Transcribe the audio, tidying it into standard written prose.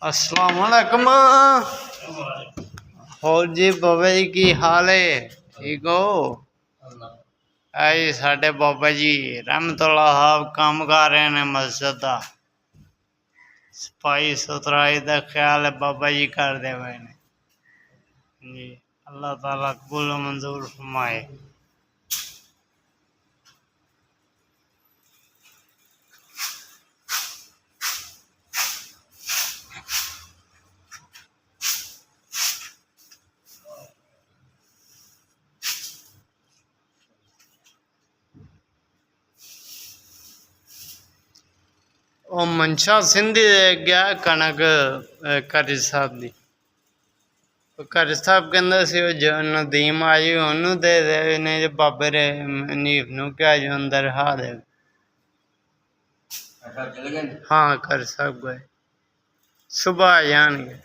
अस्सलाम वालेकुम। और जी बाबा जी की हाल है? ठीक हो? आई साढ़े बाबा जी रहमतुल्ला साहब काम कर रहे हैं मस्जिद का। सफाई सुथराई का ख्याल है बाबा जी करते हुए ने जी। अल्लाह ताला कबूल मंजूर फरमाए। ਉਹ ਮਨਸ਼ਾ ਸਿੰਧੀ ਦੇ ਗਿਆ ਕਣਕ ਕਰੀ ਸਾਹਿਬ ਦੀ। ਕਰੀ ਸਾਹਿਬ ਕਹਿੰਦਾ ਸੀ ਉਹ ਜੋ ਨਦੀਮ ਆਈ ਉਹਨੂੰ ਦੇ ਦੇ, ਨਹੀਂ ਜੇ ਬਾਬੇ ਰੇ ਨੀਫ ਨੂੰ ਕਿਹਾ ਜੋ ਅੰਦਰ ਰਹਾ ਦੇ। हाँ कर सब गए, सुबह आ जाएंगे।